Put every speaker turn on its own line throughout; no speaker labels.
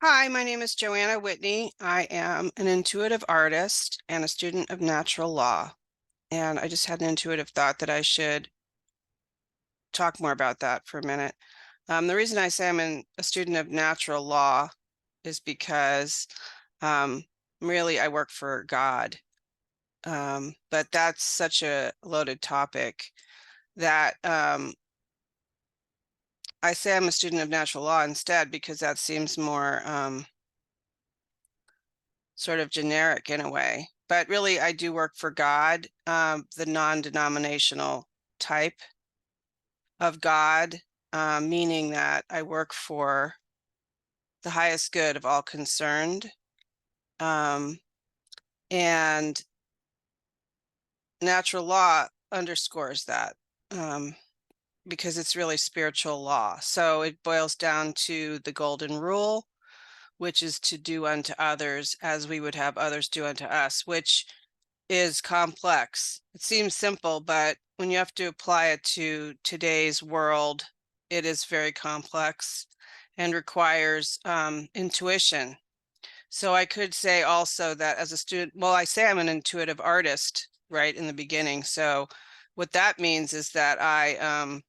Hi, my name is Joanna Whitney. I am an intuitive artist and a student of natural law. And I just had an intuitive thought that I should talk more about that for a minute. The reason I say a student of natural law is because um, really I work for God. But that's such a loaded topic that I say I'm a student of natural law instead because that seems more sort of generic in a way. But really, I do work for God, the non-denominational type of God, meaning that I work for the highest good of all concerned. Um, and natural law underscores that because it's really spiritual law. So it boils down to the golden rule, which is to do unto others as we would have others do unto us, which is complex. It seems simple, but when you have to apply it to today's world, it is very complex and requires intuition. So I could say also that as a student, well, I say I'm an intuitive artist right in the beginning. So what that means is that I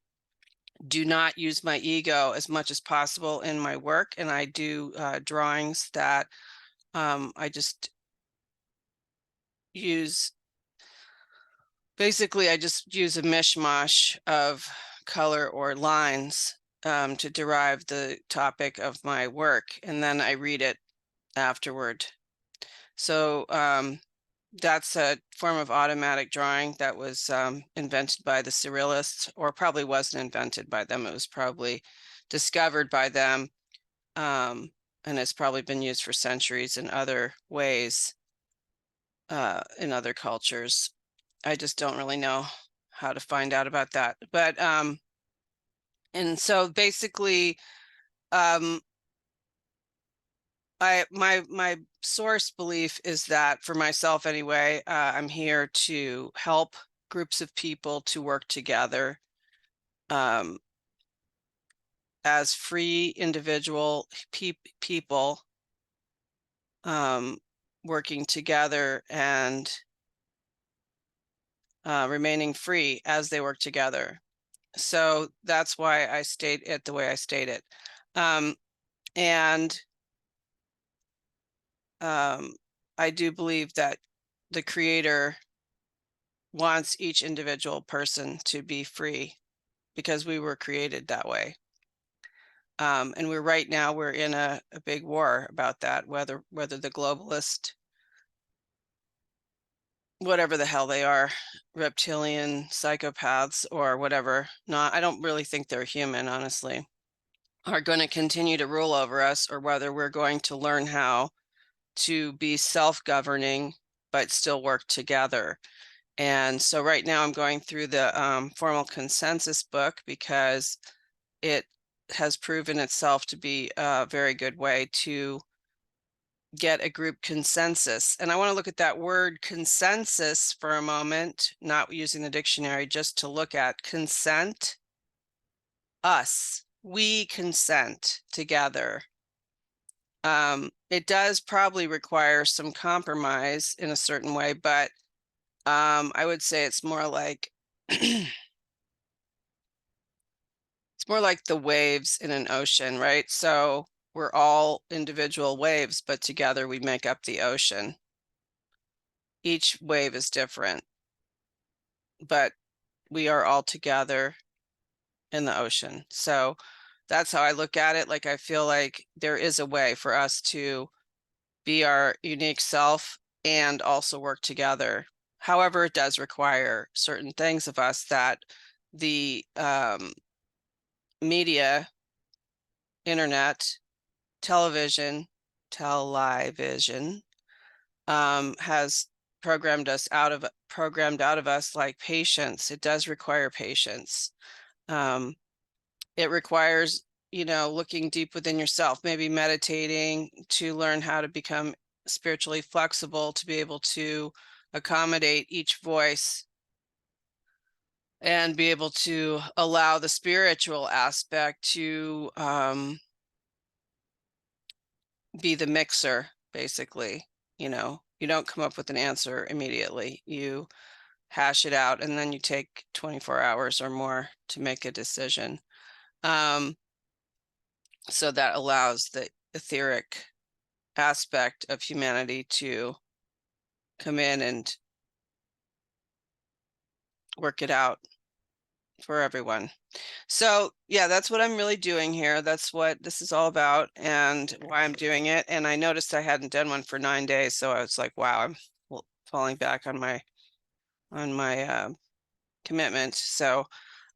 do not use my ego as much as possible in my work, and I do drawings that I just use. Basically, I just use a mishmash of color or lines to derive the topic of my work, and then I read it afterward. So that's a form of automatic drawing that was invented by the Surrealists, or probably wasn't invented by them. It was probably discovered by them, and it's probably been used for centuries in other ways in other cultures. I just don't really know how to find out about that. But and so basically um my source belief is that for myself anyway, I'm here to help groups of people to work together um as free individual people um working together and remaining free as they work together. So that's why I state it the way I state it. Um, and I do believe that the creator wants each individual person to be free because we were created that way. And we're in a big war about that, whether the globalist, whatever the hell they are, reptilian psychopaths or whatever, not, I don't really think they're human, honestly, are going to continue to rule over us, or whether we're going to learn how to be self-governing but still work together. And so right now I'm going through the formal consensus book because it has proven itself to be a very good way to get a group consensus. And I want to look at that word consensus for a moment, not using the dictionary, just to look at consent, us, we consent together. It does probably require some compromise in a certain way, but I would say it's more like it's more like the waves in an ocean, right? So we're all individual waves, but together we make up the ocean. Each wave is different, but we are all together in the ocean. So that's how I look at it. Like, I feel like there is a way for us to be our unique self and also work together. However, it does require certain things of us that the media, internet, television has programmed out of us, like patience. It does require patience. Um, it requires, looking deep within yourself, maybe meditating to learn how to become spiritually flexible, to be able to accommodate each voice and be able to allow the spiritual aspect to be the mixer, basically. You know, you don't come up with an answer immediately. You hash it out, and then you take 24 hours or more to make a decision. So that allows the etheric aspect of humanity to come in and work it out for everyone. So yeah, that's what I'm really doing here. That's what this is all about and why I'm doing it. And I noticed I hadn't done one for 9 days. So I was like, wow, I'm falling back on my commitment. So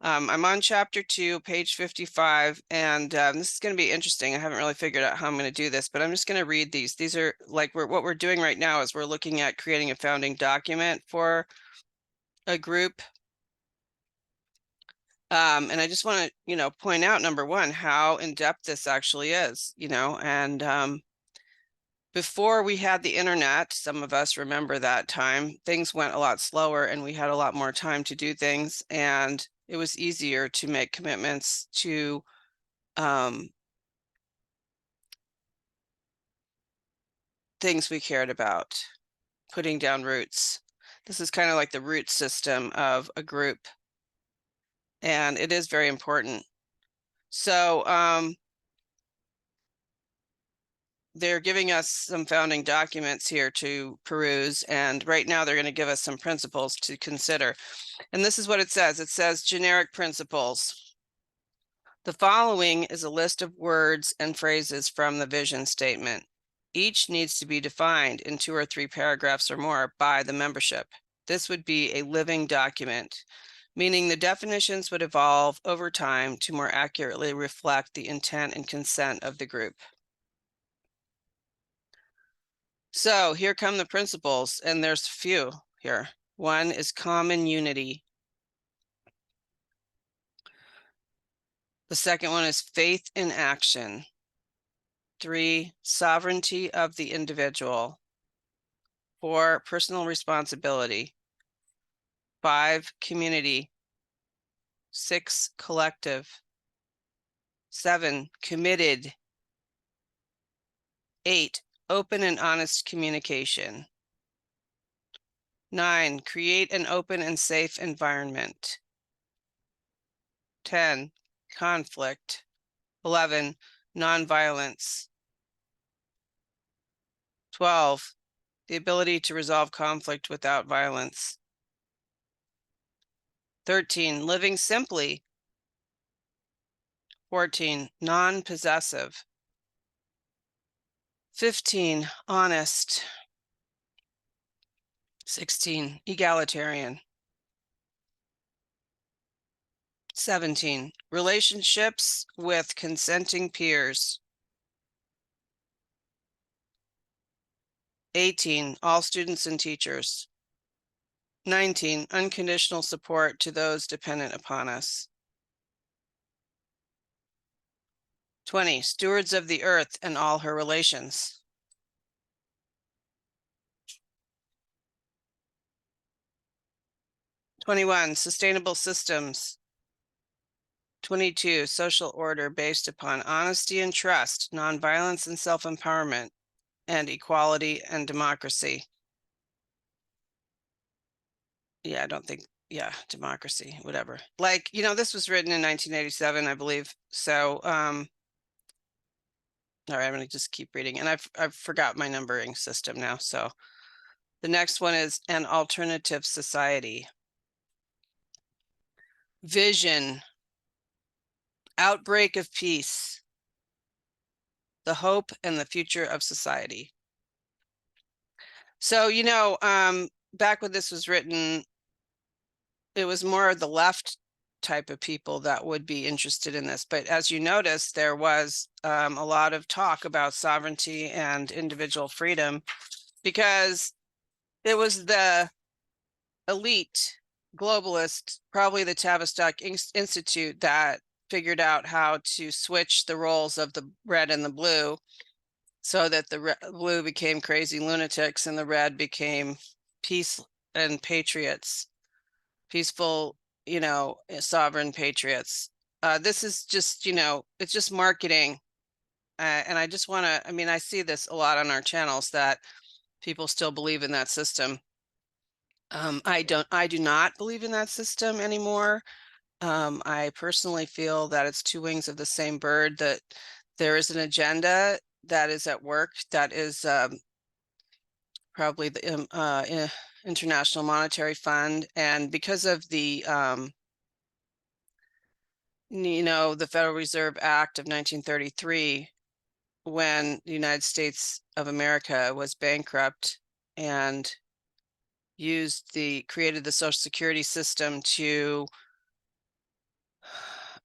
I'm on chapter 2, page 55, and this is going to be interesting. I haven't really figured out how I'm going to do this, but I'm just going to read these. These are like what we're doing right now is we're looking at creating a founding document for a group. And I just want to, point out, number one, how in-depth this actually is, and before we had the internet, some of us remember that time, things went a lot slower and we had a lot more time to do things, and it was easier to make commitments to things we cared about, putting down roots. This is kind of like the root system of a group, and it is very important. So they're giving us some founding documents here to peruse, and right now they're going to give us some principles to consider. And this is what it says. It says generic principles. The following is a list of words and phrases from the vision statement. Each needs to be defined in 2 or 3 paragraphs or more by the membership. This would be a living document, meaning the definitions would evolve over time to more accurately reflect the intent and consent of the group. So here come the principles, and there's a few here. 1 is common unity. The second one is faith in action. 3, sovereignty of the individual. 4, personal responsibility. 5, community. 6, collective. 7, committed. 8, open and honest communication. 9, create an open and safe environment. 10, conflict. 11, nonviolence. 12, the ability to resolve conflict without violence. 13, living simply. 14, non-possessive. 15, honest. 16, egalitarian. 17, relationships with consenting peers. 18, all students and teachers. 19, unconditional support to those dependent upon us. 20, stewards of the earth and all her relations. 21, sustainable systems. 22, social order based upon honesty and trust, nonviolence and self-empowerment, and equality and democracy. Yeah, I don't think, yeah, democracy, whatever. Like, this was written in 1987, I believe. So, all right, I'm going to just keep reading. And I've forgot my numbering system now. So the next one is an alternative society. Vision. Outbreak of peace. The hope and the future of society. So, back when this was written, it was more of the left type of people that would be interested in this. But as you notice, there was a lot of talk about sovereignty and individual freedom, because it was the elite globalist, probably the Tavistock Institute, that figured out how to switch the roles of the red and the blue so that the blue became crazy lunatics and the red became peace and patriots, peaceful, sovereign patriots. This is just, it's just marketing And I just want to, I mean, I see this a lot on our channels that people still believe in that system. I do not believe in that system anymore. I personally feel that it's two wings of the same bird, that there is an agenda that is at work that is probably the International Monetary Fund. And because of the, the Federal Reserve Act of 1933, when the United States of America was bankrupt and created the Social Security system to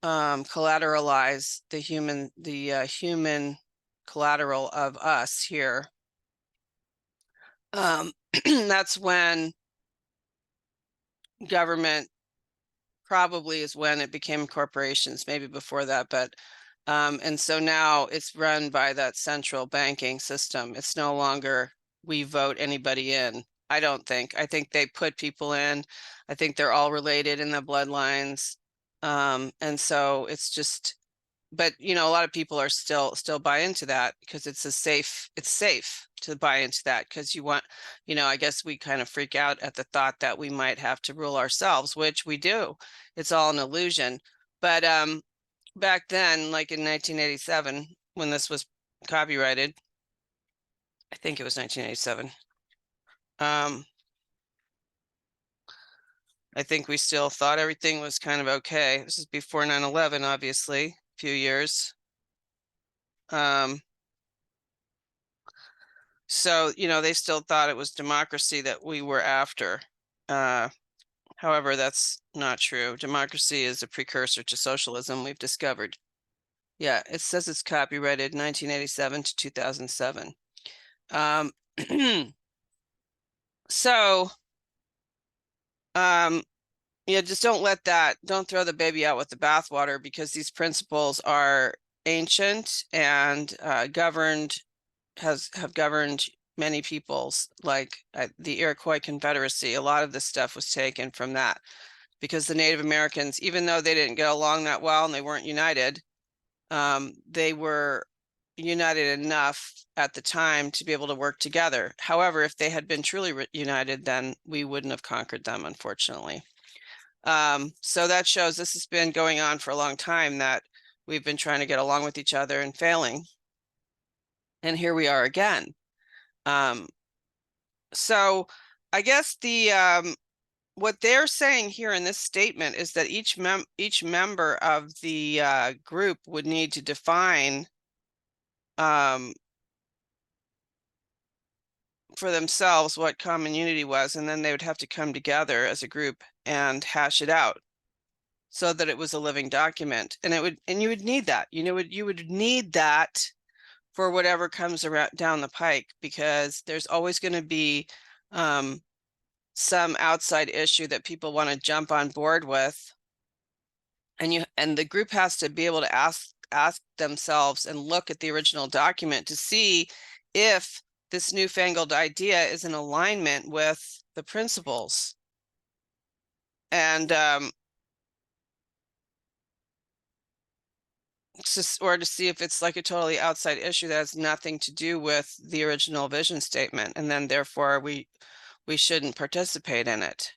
collateralize the human collateral of us here. That's when government probably is when it became corporations, maybe before that, but and so now it's run by that central banking system. It's no longer we vote anybody in. I don't think. I think they put people in. I think they're all related in the bloodlines. And so it's just, but a lot of people are still buy into that because it's safe to buy into that because you want, I guess we kind of freak out at the thought that we might have to rule ourselves, which we do. It's all an illusion. But back then, like in 1987, when this was copyrighted, I think it was 1987. I think we still thought everything was kind of okay. This is before 9/11, obviously, a few years. So, they still thought it was democracy that we were after. However, that's not true. Democracy is a precursor to socialism, we've discovered. Yeah, it says it's copyrighted 1987 to 2007. So, just don't throw the baby out with the bathwater, because these principles are ancient and have governed many peoples, like the Iroquois Confederacy. A lot of this stuff was taken from that, because the Native Americans, even though they didn't get along that well and they weren't united, they were united enough at the time to be able to work together. However, if they had been truly united, then we wouldn't have conquered them, unfortunately. So that shows this has been going on for a long time, that we've been trying to get along with each other and failing. And here we are again. So I guess what they're saying here in this statement is that each member of the group would need to define for themselves what common unity was, and then they would have to come together as a group and hash it out so that it was a living document. And you would need that. You would need that for whatever comes around down the pike, because there's always going to be some outside issue that people want to jump on board with, and the group has to be able to ask themselves and look at the original document to see if this newfangled idea is in alignment with the principles. And or to see if it's like a totally outside issue that has nothing to do with the original vision statement, and then therefore we shouldn't participate in it.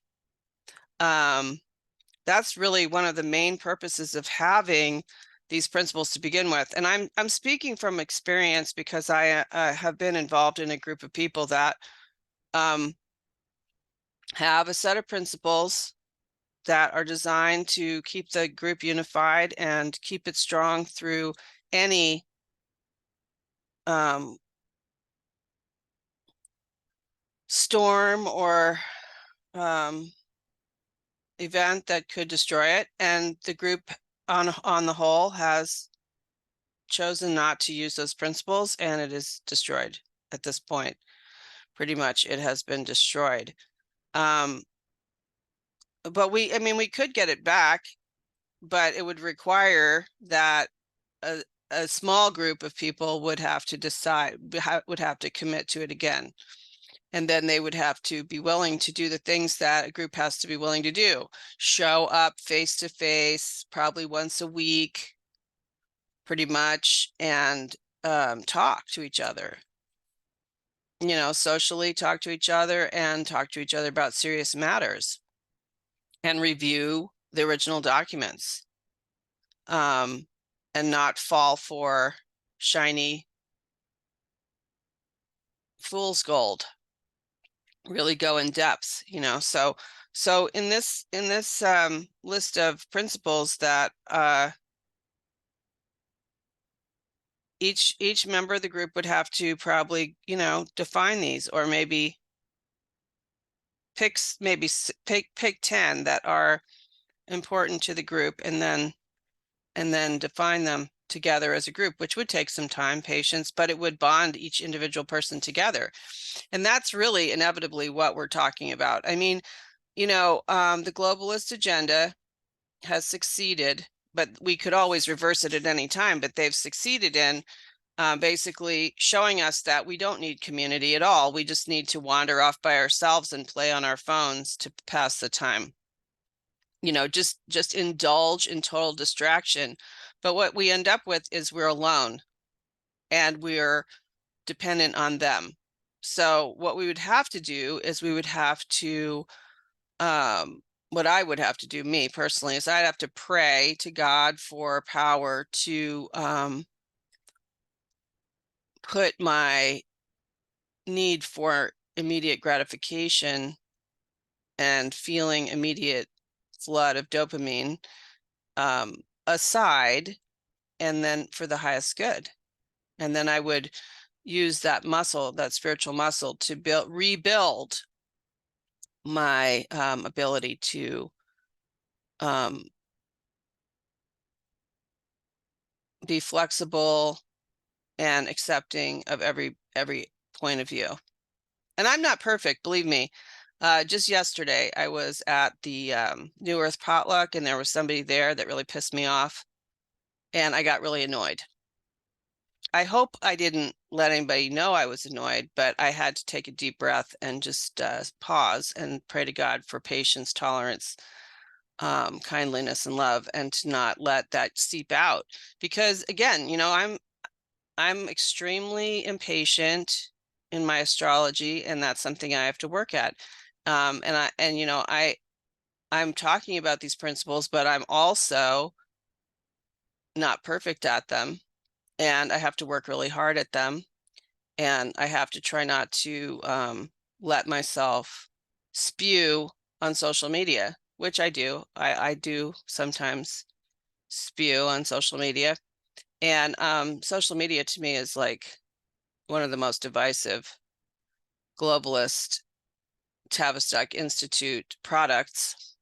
That's really one of the main purposes of having these principles to begin with. And I'm speaking from experience, because I have been involved in a group of people that have a set of principles that are designed to keep the group unified and keep it strong through any storm or event that could destroy it. And the group on the whole has chosen not to use those principles, and it is destroyed at this point. Pretty much it has been destroyed. But we could get it back, but it would require that a small group of people would have to decide, would have to commit to it again. And then they would have to be willing to do the things that a group has to be willing to do. Show up face to face, probably once a week, pretty much, and talk to each other, socially talk to each other and talk to each other about serious matters and review the original documents, and not fall for shiny fool's gold. Really go in depth, so in this list of principles that each member of the group would have to probably define these, or maybe pick 10 that are important to the group, and then define them together as a group, which would take some time, patience, but it would bond each individual person together. And that's really inevitably what we're talking about. I mean, the globalist agenda has succeeded, but we could always reverse it at any time, but they've succeeded in basically showing us that we don't need community at all. We just need to wander off by ourselves and play on our phones to pass the time. Just indulge in total distraction. But what we end up with is we're alone and we're dependent on them. So what we would have to do is we would have to, what I would have to do, me personally, is I'd have to pray to God for power to put my need for immediate gratification and feeling immediate flood of dopamine aside, and then for the highest good. And then I would use that muscle, that spiritual muscle, to rebuild my ability to be flexible and accepting of every point of view. And I'm not perfect, believe me. Just yesterday, I was at the New Earth potluck, and there was somebody there that really pissed me off, and I got really annoyed. I hope I didn't let anybody know I was annoyed, but I had to take a deep breath and just pause and pray to God for patience, tolerance, kindliness, and love, and to not let that seep out. Because again, I'm extremely impatient in my astrology, and that's something I have to work at. I'm talking about these principles, but I'm also not perfect at them, and I have to work really hard at them, and I have to try not to let myself spew on social media, which I do. I do sometimes spew on social media, and social media to me is like one of the most divisive globalist Tavistock Institute products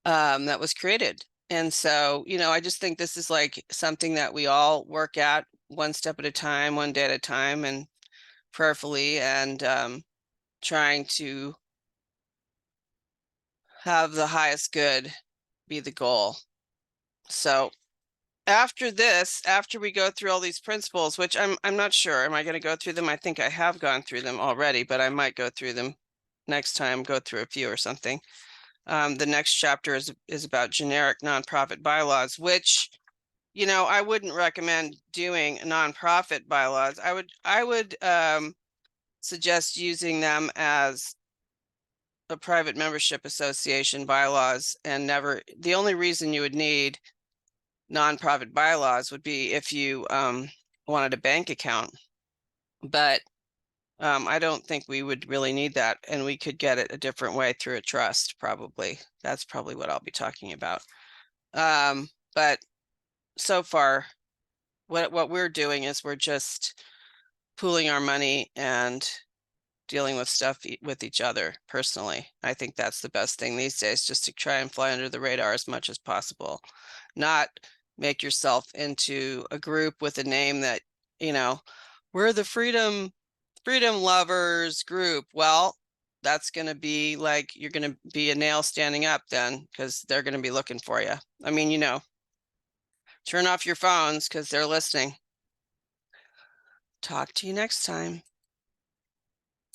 that was created. And so, I just think this is like something that we all work at one step at a time, one day at a time, and prayerfully, and trying to have the highest good be the goal. So after we go through all these principles, which I'm not sure, am I going to go through them? I think I have gone through them already, but I might go through them next time, go through a few or something. The next chapter is about generic nonprofit bylaws, which, I wouldn't recommend doing nonprofit bylaws. I would suggest using them as a private membership association bylaws, and the only reason you would need nonprofit bylaws would be if you wanted a bank account. But I don't think we would really need that, and we could get it a different way through a trust, probably. That's probably what I'll be talking about. But so far, what we're doing is we're just pooling our money and dealing with stuff with each other personally. I think that's the best thing these days, just to try and fly under the radar as much as possible. Not make yourself into a group with a name that, we're the freedom lovers group. Well, that's going to be like, you're going to be a nail standing up then, because they're going to be looking for you. I mean, turn off your phones because they're listening. Talk to you next time.